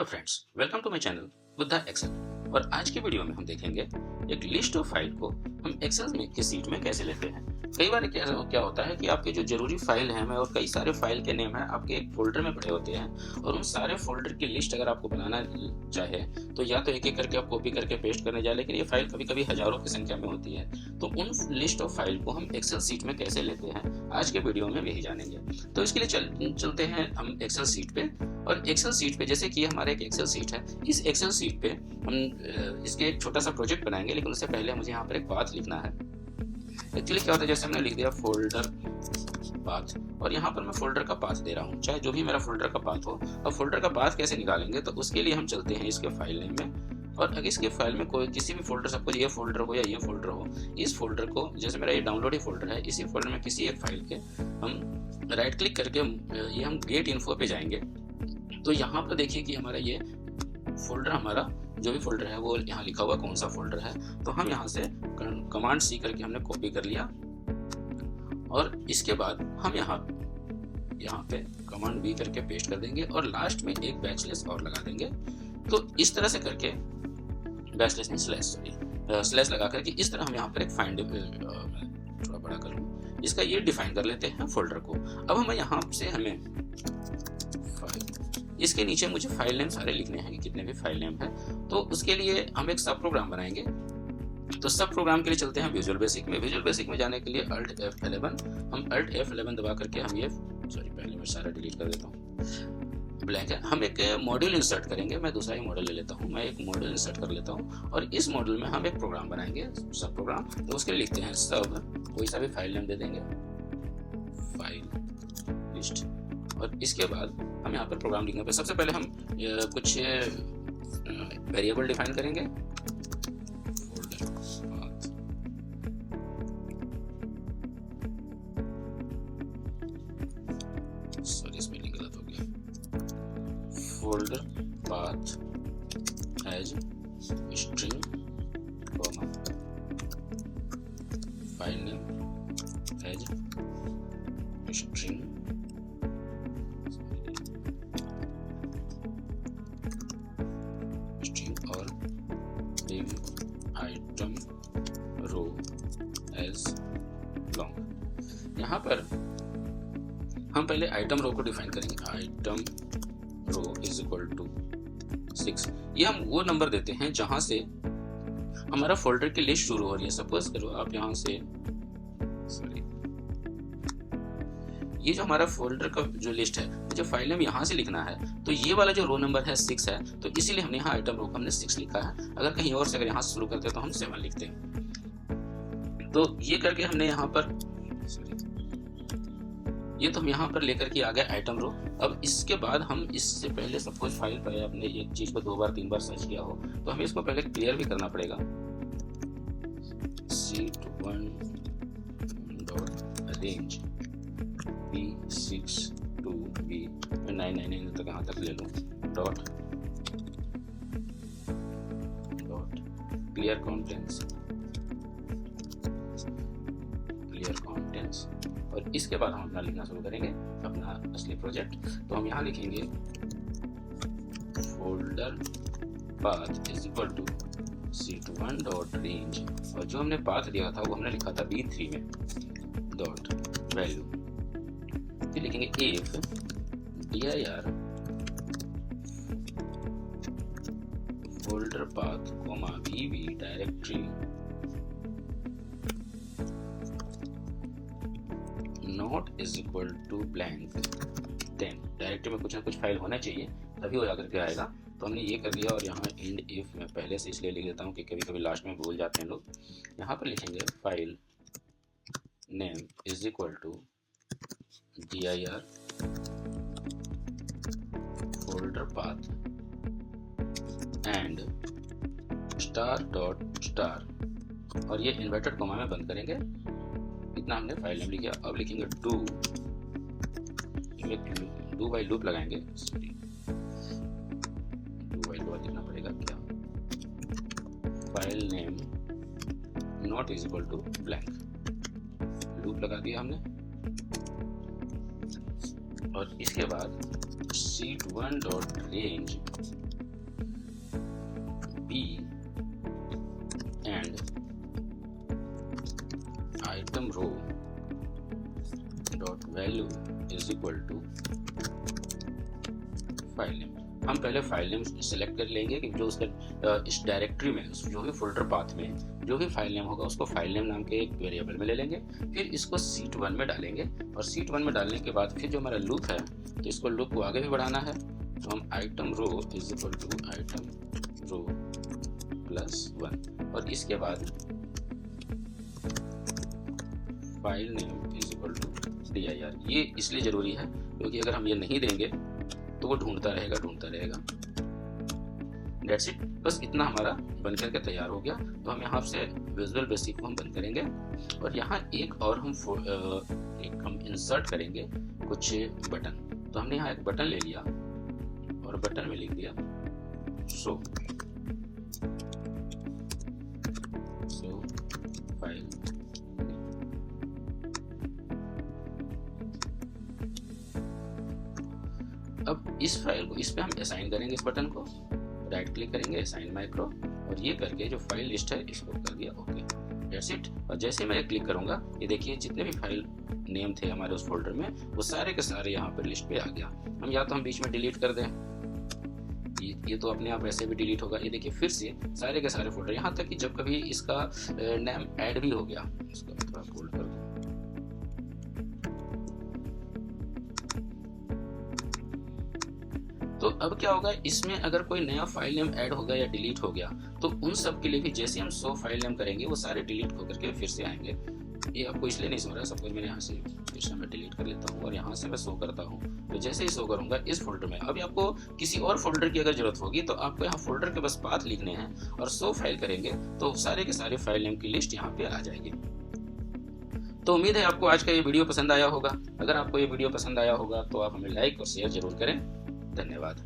Friends, welcome to my channel Buddha excel. और आज की वीडियो में हम देखेंगे एक लिस्ट ऑफ फाइल को हम एक्सेल में की सीट में कैसे लेते हैं। कई बार क्या होता है कि आपके जो जरूरी फाइल हैं और कई सारे फाइल के नेम है आपके एक फोल्डर में पड़े होते हैं, और उन सारे फोल्डर की लिस्ट अगर आपको बनाना चाहे तो या तो एक एक करके आप कॉपी करके पेस्ट करने जाए, लेकिन ये फाइल कभी कभी हजारों की संख्या में होती है। तो उन लिस्ट ऑफ फाइल को हम एक्सेल सीट में कैसे लेते हैं, आज के वीडियो में यही जानेंगे। तो इसके लिए चलते हैं हम एक्सेल सीट पे। और एक्सेल सीट पे, जैसे कि हमारा एक एक्सेल सीट है, इस एक्सेल सीट पे हम इसके एक छोटा सा प्रोजेक्ट बनाएंगे, लेकिन उससे पहले मुझे यहाँ पर एक पाथ लिखना है। एक्चुअली क्या होता है, जैसे हमने लिख दिया फोल्डर पाथ, और यहाँ पर मैं फोल्डर का पाथ दे रहा हूँ, चाहे जो भी मेरा फोल्डर का पाथ हो। अब फोल्डर का पाथ कैसे निकालेंगे, तो उसके लिए हम चलते हैं इसके फाइल नेम में। और अगर इसके फाइल में कोई किसी भी फोल्डर, सपोज ये फोल्डर हो या ये फोल्डर हो, इस फोल्डर को, जैसे मेरा ये डाउनलोड ही फोल्डर है, इसी फोल्डर में किसी एक फाइल के हम राइट क्लिक करके ये हम गेट इन्फो पे जाएंगे। तो यहाँ पर देखिए कि हमारा ये फोल्डर, हमारा जो भी फोल्डर है वो यहाँ लिखा हुआ कौन सा फोल्डर है। तो हम यहाँ से कमांड सी करके हमने कॉपी कर लिया, और इसके बाद हम यहाँ पे कमांड बी करके पेस्ट कर देंगे, और लास्ट में एक बैकस्लैश और लगा देंगे। तो इस तरह से करके बैकस्लैश नहीं स्लैश लगा करके इस तरह हम यहाँ पर एक फाइंड, थोड़ा बड़ा कर लूँ, इसका ये डिफाइन कर लेते हैं फोल्डर को। अब हम यहाँ से हमें इसके नीचे मुझे फाइल नेम सारे लिखने हैं कि कितने भी फाइल नेम है। तो उसके लिए हम एक सब प्रोग्राम बनाएंगे। तो सब प्रोग्राम के लिए चलते हैं विजुअल बेसिक में। विजुअल बेसिक में जाने के लिए Alt F11, हम Alt F11 दबा करके हम ये, पहले मैं सारा डिलीट कर देता हूँ, ब्लैक है। हम एक मॉड्यूल इंसर्ट करेंगे, मैं दूसरा ही मॉडल ले लेता हूँ, मैं एक मॉडल इंसर्ट कर लेता हूँ, और इस मॉडल में हम एक प्रोग्राम बनाएंगे, सब प्रोग्राम। तो उसके लिए लिखते हैं सब, कोई सा भी फाइल नेम दे देंगे, फाइल लिस्ट। और इसके बाद हम यहाँ पर प्रोग्राम लिखने पे सबसे पहले हम कुछ वेरिएबल डिफाइन करेंगे। फोल्डर पाथ, सॉरी स्पेलिंग गलत हो गया, folder path as string, file name as string, और आइटम रो एज लॉन्ग। यहाँ पर हम पहले आइटम रो को डिफाइन करेंगे। Item row is equal to 6। ये हम वो नंबर देते हैं जहां से हमारा फोल्डर की लिस्ट शुरू हो रही है। सपोज करो आप यहाँ से, ये जो हमारा फोल्डर का जो लिस्ट है, जो फाइल नेम यहाँ से लिखना है, तो ये वाला जो रो नंबर है 6 है, तो इसीलिए हमने यहाँ आइटम रो को हमने 6 लिखा है। अगर कहीं और से अगर यहाँ से शुरू करते तो हम 7 लिखते हैं। तो ये करके हमने यहाँ पर, ये तो हम यहाँ पर लेकर के आ गए आइटम रो। अब इसके बाद हम इससे पहले सब कुछ फाइल पर अपने एक चीज को 2 बार 3 बार सर्च किया हो, तो हमें इसको पहले क्लियर भी करना पड़ेगा। C1 dot range B6 to B, मैं 999 तक यहाँ तक ले लूँ, डॉट क्लियर कॉन्टेंट्स। और इसके बाद हम अपना लिखना शुरू करेंगे, अपना असली प्रोजेक्ट। तो हम यहाँ लिखेंगे folder path is equal to C1 dot range, और जो हमने पाथ दिया था वो हमने लिखा था B3 में, डॉट वैल्यू। फिर लिखेंगे if dir folder path vv directory not is equal to blank, then directory में कुछ ना कुछ फाइल होना चाहिए, तभी वो जाकर के आएगा। तो हमने ये कर लिया, और यहाँ एंड इफ मैं पहले से इसलिए लिख देता हूँ कि कभी कभी लास्ट में भूल जाते हैं लोग। यहाँ पर लिखेंगे file name is equal to dir folder path and star dot star, और ये इन्वर्टेड कॉमा में बंद करेंगे। इतना हमने फाइल नेम लिखा। अब लिखेंगे डू वाइल लूप लगाएंगे, डू वाइल लूप लिखना पड़ेगा क्या, file name not is equal to blank, loop लगा दिया हमने। और इसके बाद sheet1 dot range is equal to file name. हम पहले फाइल नेम सेलेक्ट कर लेंगे कि जो उसका इस डायरेक्टरी में जो भी फोल्डर पाथ में जो भी फाइल नेम होगा उसको फाइल नेम नाम के एक वेरिएबल में ले लेंगे, फिर इसको सीट 1 में डालेंगे और सीट 1 में डालने के बाद फिर जो हमारा लूप है तो इसको लूप को आगे भी बढ़ाना है। तो हम item row is equal to item row plus 1 और इसके बाद file name is equal to dir। ये इसलिए जरूरी है क्योंकि अगर हम ये नहीं देंगे तो वो ढूंढता रहेगा। That's it, बस इतना हमारा बन करके तैयार हो गया। तो हम यहाँ से विजुअल बेसिक को हम बंद करेंगे और यहाँ एक और हम इंसर्ट करेंगे कुछ बटन। तो हमने यहाँ एक बटन ले लिया और बटन में लिख दिया शो फाइल। अब इस फाइल को इस पे हम असाइन करेंगे, इस बटन को राइट क्लिक करेंगे असाइन माइक्रो और ये करके जो फाइल लिस्ट है इसको कर दिया ओके। That's it. और जैसे मैं क्लिक करूंगा ये देखिए जितने भी फाइल नेम थे हमारे उस फोल्डर में वो सारे के सारे यहाँ पर लिस्ट पे आ गया। हम या तो हम बीच में डिलीट कर दें, ये तो अपने आप ऐसे भी डिलीट होगा। ये देखिए फिर से सारे के सारे फोल्डर, यहाँ तक कि जब कभी इसका नेम ऐड भी हो गया, इसको थोड़ा फोल्ड कर दूं। तो अब क्या होगा, इसमें अगर कोई नया फाइल नेम ऐड होगा या डिलीट हो गया तो उन सब के लिए भी जैसे हम 100 फाइल नेम करेंगे वो सारे डिलीट होकर के फिर से आएंगे। ये आपको इसलिए नहीं सो रहा है, सपोज मैंने यहाँ से फिर से मैं डिलीट कर लेता हूँ और यहाँ से मैं शो करता हूँ। तो जैसे ही शो करूँगा इस फोल्डर में, अभी आपको किसी और फोल्डर की अगर जरूरत होगी तो आपको यहाँ फोल्डर के बस पाथ लिखने हैं और 100 फाइल करेंगे तो सारे के सारे फाइल नेम की लिस्ट यहाँ पे आ जाएगी। तो उम्मीद है आपको आज का ये वीडियो पसंद आया होगा। अगर आपको ये वीडियो पसंद आया होगा तो आप हमें लाइक और शेयर जरूर करें। धन्यवाद।